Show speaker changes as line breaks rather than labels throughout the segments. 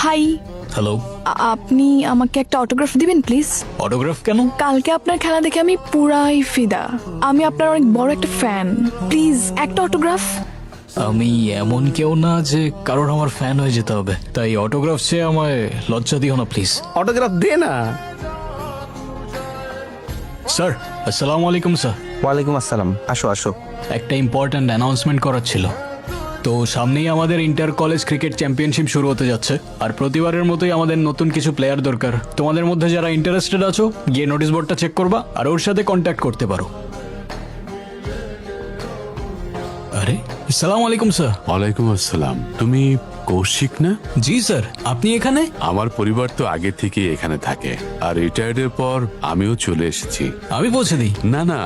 High,
hello.
আপনি আমাকে একটা অটোগ্রাফ দিবেন প্লিজ?
অটোগ্রাফ কেন?
কালকে আপনার খেলা দেখে আমি পুরাই ফিদা। আমি আপনার অনেক বড় একটা ফ্যান। প্লিজ একটা অটোগ্রাফ।
আমি এমন কেউ না যে কারোর আমার ফ্যান হয়ে যেতে হবে, তাই অটোগ্রাফ চেয়ে আমায় লজ্জা দিও না প্লিজ।
অটোগ্রাফ দে না।
স্যার, আসসালামু আলাইকুম স্যার।
ওয়ালাইকুম আসসালাম, আসো আসো।
একটা ইম্পর্ট্যান্ট অ্যানাউন্সমেন্ট করার ছিল। তো সামনেই আমাদের ইন্টার কলেজ ক্রিকেট চ্যাম্পিয়নশিপ শুরু হতে যাচ্ছে, আর প্রতিবারের মতোই আমাদের নতুন কিছু প্লেয়ার দরকার। তোমাদের মধ্যে যারা ইন্টারেস্টেড আছো গিয়ে নোটিশ বোর্ডটা চেক করবা আর ওর সাথে কন্ট্যাক্ট করতে পারো। আরে, আসসালামু আলাইকুম স্যার।
ওয়ালাইকুম আসসালাম। তুমি কৌশিক না?
জি স্যার, আপনি এখানে?
আমার পরিবার তো আগে থেকে এখানে থাকে, আর রিটায়ার্ডের পর আমিও চলে এসেছি।
আমি পৌঁছে দিই।
না না,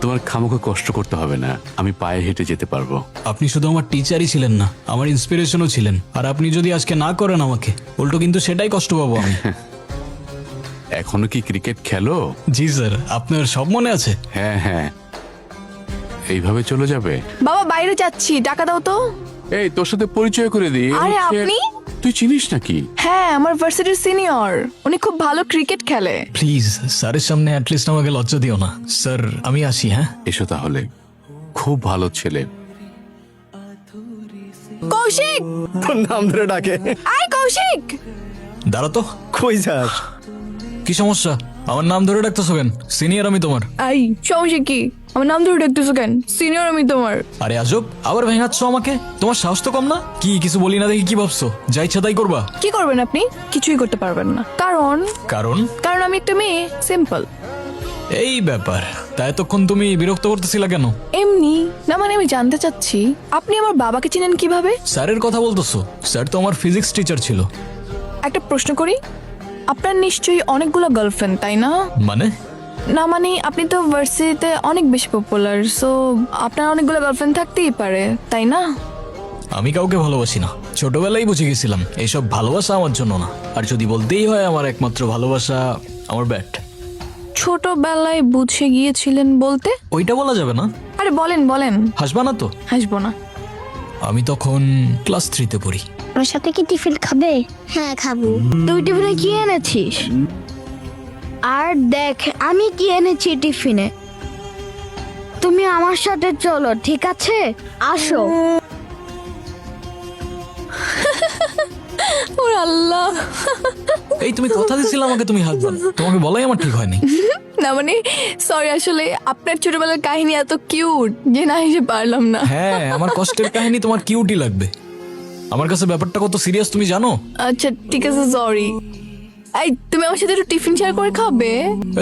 তোমার খামোখা কষ্ট করতে হবে না, আমি পায়ে হেঁটে যেতে পারবো।
আপনি শুধু আমার টিচারই ছিলেন না, আমার ইন্সপিরেশনও ছিলেন। আর আপনি যদি আজকে না করেন আমাকে, উল্টো কিন্তু সেটাই কষ্ট পাবো আমি।
এখনো কি ক্রিকেট খেলো?
জি স্যার, আপনার সব মনে আছে?
হ্যাঁ হ্যাঁ, এইভাবে চলে যাবে?
বাবা বাইরে যাচ্ছি, টাকা দাও তো।
এই, তোর সাথে পরিচয় করে দিই।
আরে, আপনি?
তুই চিনিস নাকি?
হ্যাঁ, আমার ভার্সিটির সিনিয়র। উনি খুব ভালো ক্রিকেট খেলে।
প্লিজ স্যারের সামনে অ্যাটলিস্ট আমাকে লজ্জা দিও না। স্যার, আমি আসি। হ্যাঁ,
এসো তাহলে, খুব ভালো ছেলে।
কৌশিক,
তোর নাম ধরে ডাকে।
আয় কৌশিক।
দাঁড়া তো।
কই যাস?
কি সমস্যা? আমার নাম ধরে ডাকতেছো কেন? সিনিয়র আমি তোমার।
আই, সমস্যা কি? আমার নাম ধরে ডাকতেছো কেন? সিনিয়র আমি তোমার।
আরে আজব, আবার ভেঙাচ্ছ আমাকে? তোমার সাহস তো কম না? কি কিছু বলি না দেখি কি ভাবছো? যা ইচ্ছা তাই করবা?
কি করবেন আপনি? কিছুই করতে পারবেন না। কারণ
কারণ?
কারণ আমি একটা মেয়ে, সিম্পল।
এই ব্যাপার। তা এতক্ষণ তুমি বিরক্ত করতেছিলা কেন?
এমনি না, মানে আমি জানতে চাচ্ছি আপনি আমার বাবাকে চিনেন কিভাবে?
স্যারের কথা বলতেছো? স্যার তো আমার ফিজিক্স টিচার ছিল।
একটা প্রশ্ন করি, আপনার নিশ্চয়ই অনেকগুলো গার্লফ্রেন্ড, তাই না?
মানে?
না মানে আপনি তো ভার্সিটিতে অনেক বেশি পপুলার, সো আপনার অনেকগুলো গার্লফ্রেন্ড থাকতেই পারে, তাই না?
আমি কাউকে ভালোবাসি না। ছোটবেলায় বুঝে গেছিলাম এইসব ভালোবাসা আমার জন্য না। আর যদি বলতেই হয় আমার একমাত্র ভালোবাসা আমার ব্যাট।
ছোটবেলায় বুঝে গিয়েছিলেন বলতে?
ওইটা বলা যাবে না।
আরে বলেন বলেন।
হাসবা না তো?
হাসবো না।
আমি তখন ক্লাস 3-তে পড়ি।
আমার সাথে কি টিফিন খাবে? হ্যাঁ খাবো। তুই টিফিনে কি এনেছিস? আর দেখ আমি কি এনেছি টিফিনে। তুমি আমার সাথে চলো, ঠিক আছে? আসো।
ওর আল্লাহ।
এই, তুমি কথা দিছিলে আমাকে তুমি হাসবে না। তোমাকে বলাই আমার ঠিক হয়নি।
না মানে সরি, আসলে আপনার ছোটবেলার কাহিনী এত কিউট যে না হেসে পারলাম না।
হ্যাঁ, আমার কষ্টের কাহিনী তোমার কিউটি লাগবে। আমার কাছে ব্যাপারটা কত সিরিয়াস তুমি জানো?
আচ্ছা ঠিক আছে, সরি। এই তুমি আমার সাথে একটু টিফিন শেয়ার করে খাবে?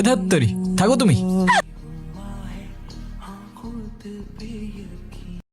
ধ্যাত্তেরি, থাকো তুমি।